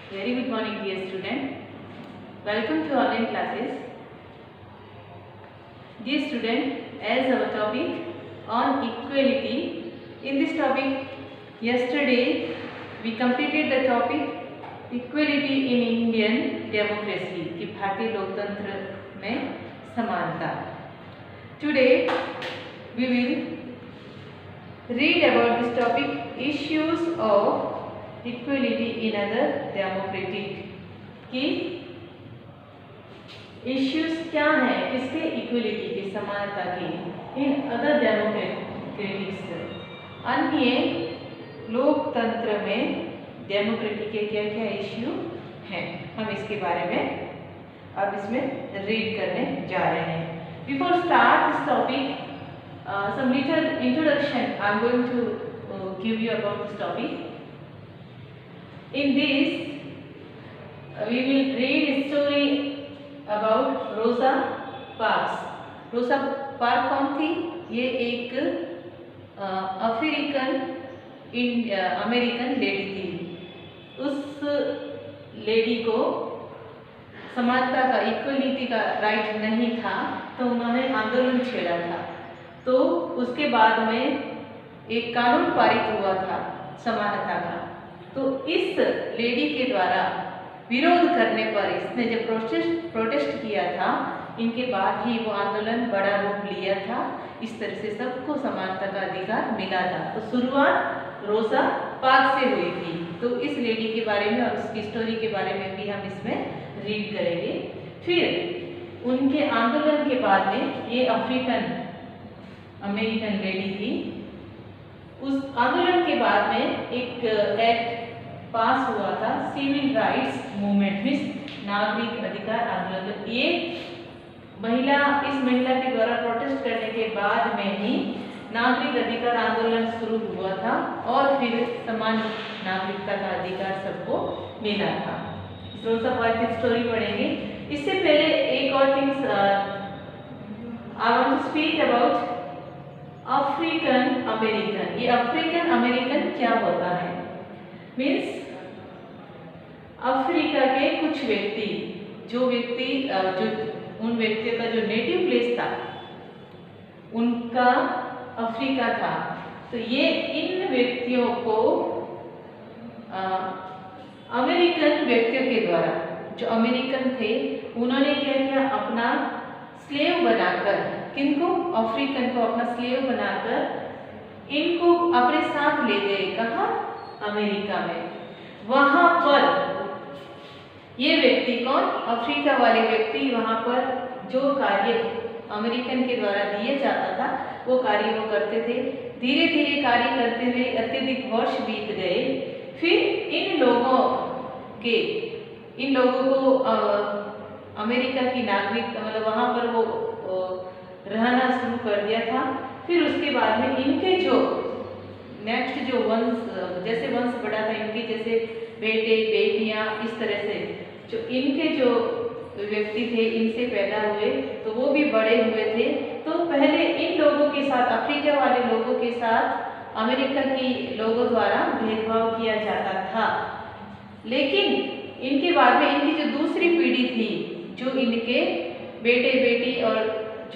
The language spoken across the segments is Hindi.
Very good morning, dear student. Welcome to online classes. Dear student, as our topic on equality, in this topic, yesterday we completed the topic equality in Indian democracy, कि भारतीय लोकतंत्र में समानता. Today we will read about this topic, issues of equality in other democratic की इश्यूज क्या हैं, किसके इक्वलिटी की, समानता की इन अदर डेमोक्रेटिक्स, अन्य लोकतंत्र में डेमोक्रेटिक के क्या क्या इश्यू हैं, हम इसके बारे में अब इसमें रीड करने जा रहे हैं. Before start this topic, some little introduction I am going to give you about this topic. In this, we will read a story about Rosa Parks. Rosa Parks कौन थी? ये एक अमेरिकन लेडी थी. उस लेडी को समानता का, इक्वलिटी का राइट नहीं था, तो उन्होंने आंदोलन छेड़ा था. तो उसके बाद में एक कानून पारित हुआ था समानता का. तो इस लेडी के द्वारा विरोध करने पर, इसने जब प्रोटेस्ट किया था, इनके बाद ही वो आंदोलन बड़ा रूप लिया था. इस तरह से सबको समानता का अधिकार मिला था. तो शुरुआत रोसा पार्क्स से हुई थी. तो इस लेडी के बारे में और उसकी स्टोरी के बारे में भी हम इसमें रीड करेंगे. फिर उनके आंदोलन के बाद में ये अमेरिकन लेडी थी. उस आंदोलन के बाद में एक एक्ट पास हुआ था, सिविल राइट्स मूवमेंट, मीन्स नागरिक अधिकार आंदोलन. ये इस महिला के द्वारा प्रोटेस्ट करने के बाद में ही नागरिक अधिकार आंदोलन शुरू हुआ था और फिर समान नागरिकता का अधिकार सबको मिला था. रोसा पार्क्स की स्टोरी पढ़ेंगे. इससे पहले एक और things I want to speak about African American. ये अफ्रीकन अमेरिकन क्या होता है? मीन्स अफ्रीका के कुछ व्यक्ति, जो उन व्यक्तियों का जो नेटिव प्लेस था उनका अफ्रीका था. तो ये इन व्यक्तियों को अमेरिकन व्यक्तियों के द्वारा, जो अमेरिकन थे, उन्होंने क्या किया, अपना स्लेव बनाकर, किनको, अफ्रीकन को अपना स्लेव बनाकर इनको अपने साथ ले गए. कहाँ? अमेरिका में. वहां पर ये व्यक्ति कौन, अफ्रीका वाले व्यक्ति, वहां पर जो कार्य अमेरिकन के द्वारा दिया जाता था वो कार्य वो करते थे. धीरे धीरे कार्य करते हुए अत्यधिक वर्ष बीत गए. फिर इन लोगों को अमेरिका की नागरिक, मतलब वहां पर वो रहना शुरू कर दिया था. फिर उसके बाद में इनके जो नेक्स्ट जो जैसे वंश बढ़ा था, इनके जैसे बेटे बेटियां, इस तरह से जो इनके जो व्यक्ति थे इनसे पैदा हुए, तो वो भी बड़े हुए थे. तो पहले इन लोगों के साथ, अफ्रीका वाले लोगों के साथ अमेरिका की लोगों द्वारा भेदभाव किया जाता था. लेकिन इनके बाद में इनकी जो दूसरी पीढ़ी थी, जो इनके बेटे बेटी और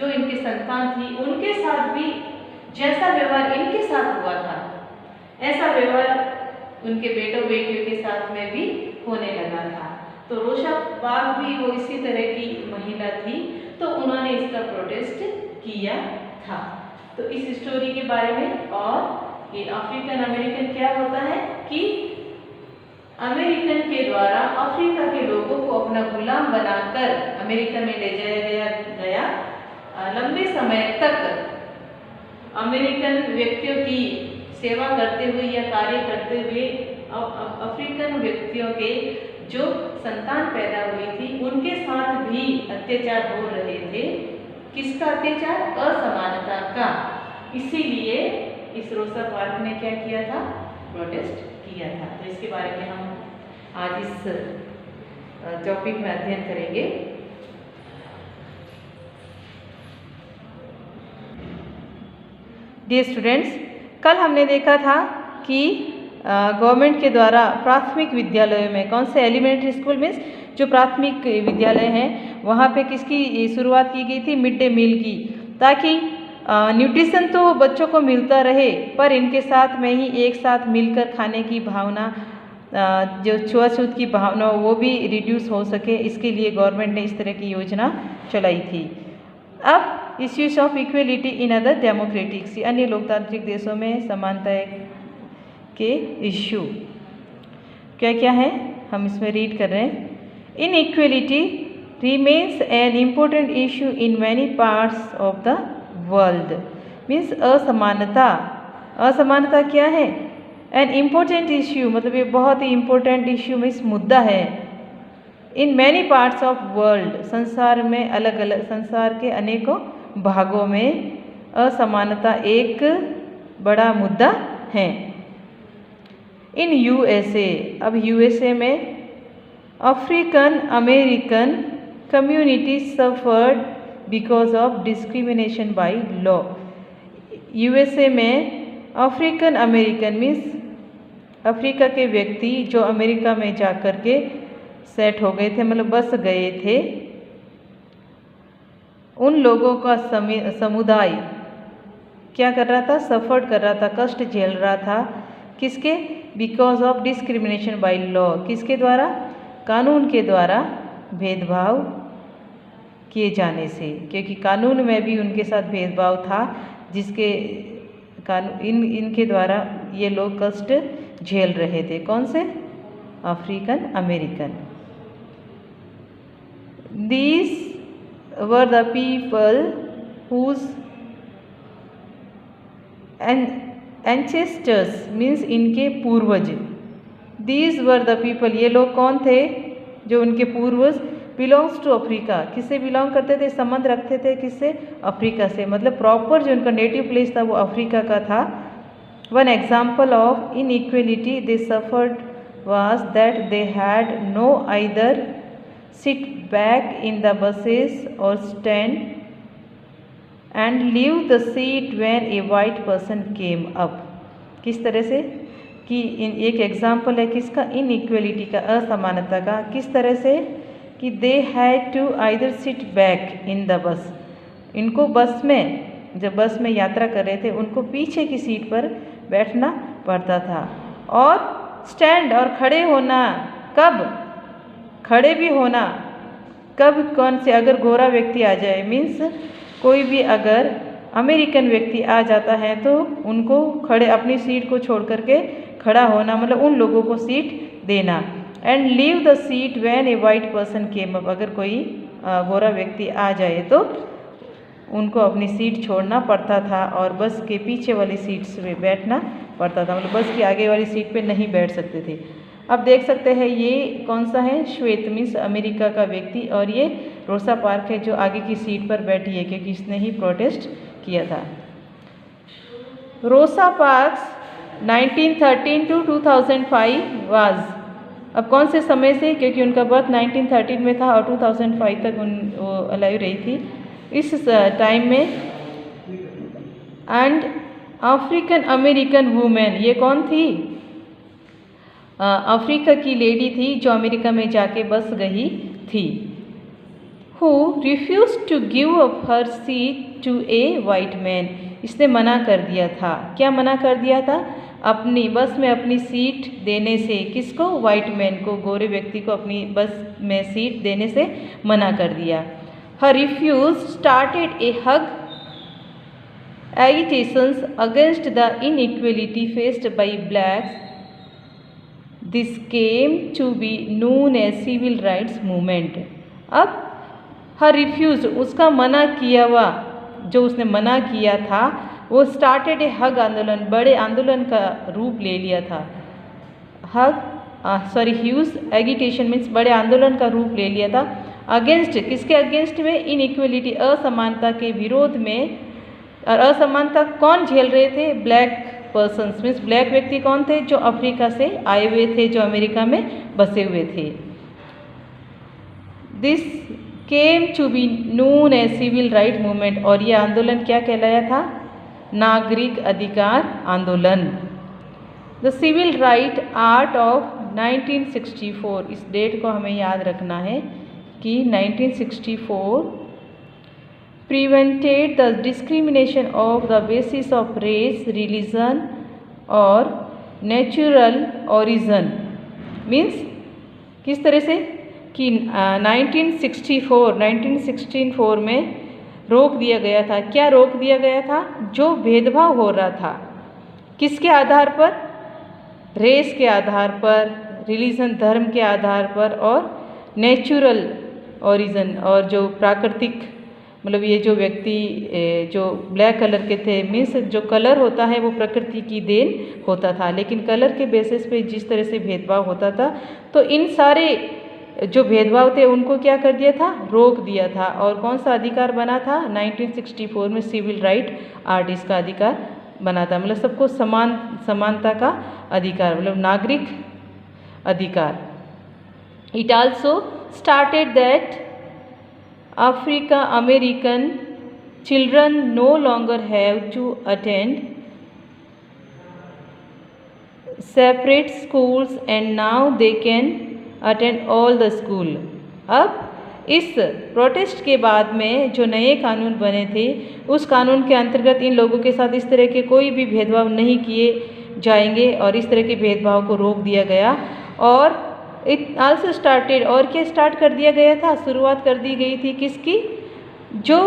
जो इनकी संतान थी, उनके साथ भी जैसा व्यवहार इनके साथ हुआ था, ऐसा व्यवहार उनके बेटों बेटियों के साथ में भी होने लगा था. तो रोसा पार्क्स भी वो इसी तरह की महिला थी. तो उन्होंने इसका प्रोटेस्ट किया था. तो इस स्टोरी के बारे में, और ये अफ्रीकन अमेरिकन क्या होता है कि अमेरिकन के द्वारा अफ्रीका के लोगों को अपना गुलाम बनाकर अमेरिका में ले जाया गया. लंबे समय तक अमेरिकन व्यक्तियों की सेवा करते हुए या कार्य करते हुए अफ्रीकन व्यक्तियों के जो संतान पैदा हुई थी, उनके साथ भी अत्याचार हो रहे थे. किसका अत्याचार? असमानता का. इसीलिए इस रोसा पार्क्स ने क्या किया था? प्रोटेस्ट किया था. तो इसके बारे में हम आज इस टॉपिक में अध्ययन करेंगे. डियर स्टूडेंट्स, कल हमने देखा था कि गवर्नमेंट के द्वारा प्राथमिक विद्यालयों में, कौन से एलिमेंट्री स्कूल मीन्स जो प्राथमिक विद्यालय हैं वहाँ पे किसकी शुरुआत की गई थी, मिड डे मील की, ताकि न्यूट्रिशन तो बच्चों को मिलता रहे पर इनके साथ में ही एक साथ मिलकर खाने की भावना, जो छुआछूत की भावना वो भी रिड्यूस हो सके, इसके लिए गवर्नमेंट ने इस तरह की योजना चलाई थी। अब issues of equality in other democratics, अन्य लोकतांत्रिक देशों में समानता के इश्यू क्या क्या है हम इसमें रीड कर रहे हैं। Inequality remains an important issue in many parts of the world, means असमानता, असमानता क्या है, एन इम्पोर्टेंट इश्यू मतलब ये बहुत ही इम्पोर्टेंट इश्यू मीन्स मुद्दा है, इन मैनी पार्ट्स ऑफ वर्ल्ड, संसार में अलग अलग, संसार के अनेकों भागों में असमानता एक बड़ा मुद्दा है। इन यूएसए, अब यूएसए में African American community suffered because of discrimination by law, USA में अफ्रीकन अमेरिकन मीन्स अफ्रीका के व्यक्ति जो अमेरिका में जा कर के सेट हो गए थे, मतलब बस गए थे, उन लोगों का समुदाय क्या कर रहा था, सफ़र कर रहा था, कष्ट झेल रहा था, किसके, because of discrimination by law, किसके द्वारा, कानून के द्वारा भेदभाव किए जाने से, क्योंकि कानून में भी उनके साथ भेदभाव था, जिसके कानून इनके द्वारा ये लोग कष्ट झेल रहे थे, कौन से, African American. These were the people whose ancestors means इनके पूर्वज, These were the people, ये लोग कौन थे, जो उनके पूर्वज, बिलोंग्स टू अफ्रीका, किससे बिलोंग करते थे, संबंध रखते थे किससे, अफ्रीका से, मतलब प्रॉपर जो उनका नेटिव प्लेस था वो अफ्रीका का था। One example of in equality they suffered was that they had no either sit back in the buses or stand and leave the seat when a white person came up, किस तरह से कि इन एक एग्जाम्पल है किसका, इन इक्वलिटी का, असमानता का, किस तरह से कि they had to either sit back in the bus, इनको बस में, जब बस में यात्रा कर रहे थे उनको पीछे की सीट पर बैठना पड़ता था, और स्टैंड और खड़े होना, कब, खड़े भी होना कब, कौन से, अगर गोरा व्यक्ति आ जाए, मीन्स कोई भी अगर अमेरिकन व्यक्ति आ जाता है तो उनको खड़े, अपनी सीट को छोड़ करके खड़ा होना, मतलब उन लोगों को सीट देना। And leave the seat when A white person came up, अगर कोई गोरा व्यक्ति आ जाए तो उनको अपनी सीट छोड़ना पड़ता था और बस के पीछे वाली सीट्स पे बैठना पड़ता था, मतलब बस की आगे वाली सीट पे नहीं बैठ सकते थे। अब देख सकते हैं ये कौन सा है, श्वेत मीन्स अमेरिका का व्यक्ति, और ये रोसा पार्क है जो आगे की सीट पर बैठी है क्योंकि इसने ही प्रोटेस्ट किया था। रोसा पार्क्स 1913 to 2005 वाज, अब कौन से समय से, क्योंकि उनका बर्थ 1913 में था और 2005 तक वो अलाइव रही थी इस टाइम में। एंड अफ्रीकन अमेरिकन वुमेन, ये कौन थी, अफ्रीका की लेडी थी जो अमेरिका में जाके बस गई थी, who refused to give up her seat to a white man, इसने मना कर दिया था, क्या मना कर दिया था, अपनी बस में अपनी सीट देने से, किसको, वाइट मैन को, गोरे व्यक्ति को अपनी बस में सीट देने से मना कर दिया। Her refuse started a huge agitations against the inequality faced by blacks. This came to be known as civil rights movement. अब हर रिफ्यूज, उसका मना किया हुआ, जो उसने मना किया था वो स्टार्टेड ए हग आंदोलन, बड़े आंदोलन का रूप ले लिया था। ह्यूज एगिटेशन मीन्स बड़े आंदोलन का रूप ले लिया था। अगेंस्ट, किसके अगेंस्ट में, इनइक्वलिटी, असमानता के विरोध में। और असमानता कौन झेल रहे थे, ब्लैक पर्सन्स मीन्स ब्लैक व्यक्ति कौन थे, जो अफ्रीका से आए हुए थे, जो अमेरिका में बसे हुए थे। This came to be known as civil right movement, और यह आंदोलन क्या कहलाया था, नागरिक अधिकार आंदोलन। The civil right act of 1964, इस डेट को हमें याद रखना है कि 1964 prevented the discrimination of the basis of race, religion और नेचुरल ओरिजन। मीन्स किस तरह से कि 1964 में रोक दिया गया था। क्या रोक दिया गया था? जो भेदभाव हो रहा था किसके आधार पर? रेस के आधार पर, रिलीजन धर्म के आधार पर और नेचुरल ओरिजन, और जो प्राकृतिक मतलब ये जो व्यक्ति जो ब्लैक कलर के थे, मीन्स जो कलर होता है वो प्रकृति की देन होता था, लेकिन कलर के बेसिस पे जिस तरह से भेदभाव होता था तो इन सारे जो भेदभाव थे उनको क्या कर दिया था? रोक दिया था। और कौन सा अधिकार बना था? 1964 में सिविल राइट आर्ट इसका अधिकार बना था, मतलब सबको समानता का अधिकार, मतलब नागरिक अधिकार। It also started that Africa American children no longer have to attend separate schools and now they can attend all the school। अब इस प्रोटेस्ट के बाद में जो नए कानून बने थे उस कानून के अंतर्गत इन लोगों के साथ इस तरह के कोई भी भेदभाव नहीं किए जाएंगे और इस तरह के भेदभाव को रोक दिया गया। और इट आल्सो स्टार्टेड, और क्या स्टार्ट कर दिया गया था? शुरुआत कर दी गई थी किसकी? जो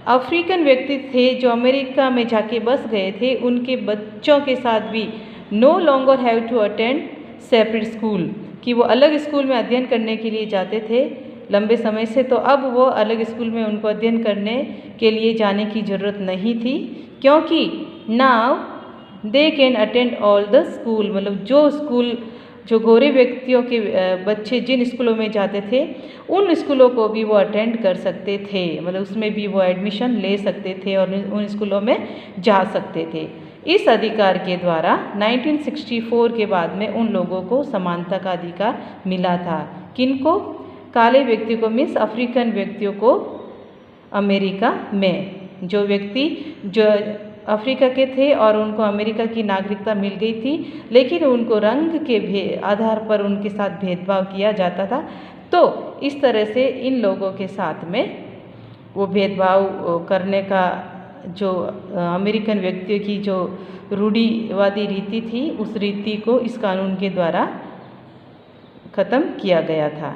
अफ्रीकन व्यक्ति थे जो अमेरिका में जाके बस गए थे उनके बच्चों के साथ भी no longer have to attend separate school, कि वो अलग स्कूल में अध्ययन करने के लिए जाते थे लंबे समय से, तो अब वो अलग स्कूल में उनको अध्ययन करने के लिए जाने की ज़रूरत नहीं थी, क्योंकि now they can attend all the school, मतलब जो स्कूल जो गोरे व्यक्तियों के बच्चे जिन स्कूलों में जाते थे उन स्कूलों को भी वो अटेंड कर सकते थे, मतलब उसमें भी वो एडमिशन ले सकते थे और उन स्कूलों में जा सकते थे। इस अधिकार के द्वारा 1964 के बाद में उन लोगों को समानता का अधिकार मिला था। किनको? काले व्यक्ति को, मीन्स अफ्रीकन व्यक्तियों को अमेरिका में। जो व्यक्ति जो अफ्रीका के थे और उनको अमेरिका की नागरिकता मिल गई थी, लेकिन उनको रंग के आधार पर उनके साथ भेदभाव किया जाता था, तो इस तरह से इन लोगों के साथ में वो भेदभाव करने का जो अमेरिकन व्यक्तियों की जो रूढ़िवादी रीति थी उस रीति को इस कानून के द्वारा ख़त्म किया गया था।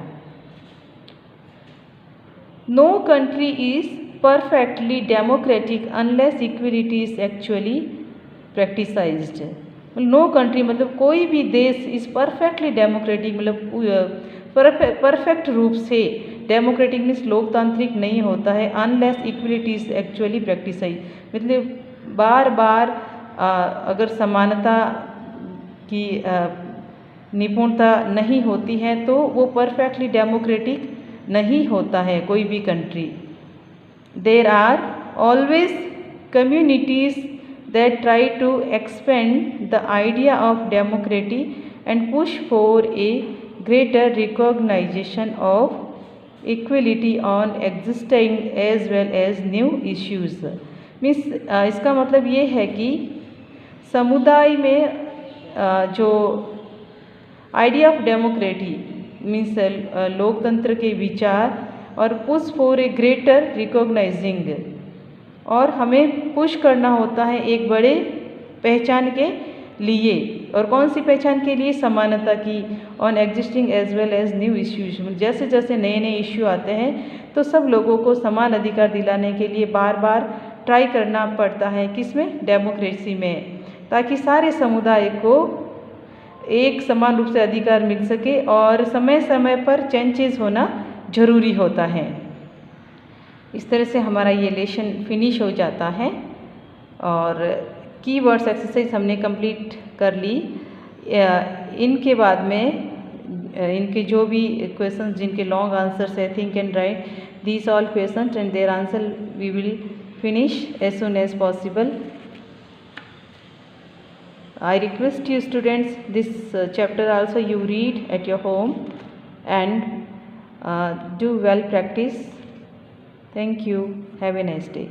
No country is perfectly democratic unless equality is actually practiced। No country मतलब कोई भी देश इस परफेक्टली डेमोक्रेटिक, मतलब परफेक्ट रूप से डेमोक्रेटिक मीन्स लोकतांत्रिक नहीं होता है अनलेस इक्वलिटी इज एक्चुअली प्रैक्टिसाइज, मतलब बार बार अगर समानता की निपुणता नहीं होती है तो वो परफेक्टली डेमोक्रेटिक नहीं होता है कोई भी country. There are always communities that try to expand the idea of democracy and push for a greater recognition of equality on existing as well as new issues। Means इसका मतलब ये है कि समुदाय में जो आइडिया ऑफ डेमोक्रेसी मीन्स लोकतंत्र के विचार और push for a greater recognising, और हमें पुश करना होता है एक बड़े पहचान के लिए। और कौन सी पहचान के लिए? समानता की। On existing as well as new issues, जैसे जैसे नए नए इश्यू आते हैं तो सब लोगों को समान अधिकार दिलाने के लिए बार बार ट्राई करना पड़ता है। किसमें? डेमोक्रेसी में, ताकि सारे समुदाय को एक समान रूप से अधिकार मिल सके और समय समय पर चेंजेस होना ज़रूरी होता है। इस तरह से हमारा ये लेसन फिनिश हो जाता है और कीवर्ड्स एक्सरसाइज हमने कंप्लीट कर ली। इनके बाद में इनके जो भी क्वेश्चंस जिनके लॉन्ग आंसर्स है, think and write these all questions and their answer we will finish as soon as possible. I request you students, this chapter also you read at your home and do well practice. Thank you. Have a nice day.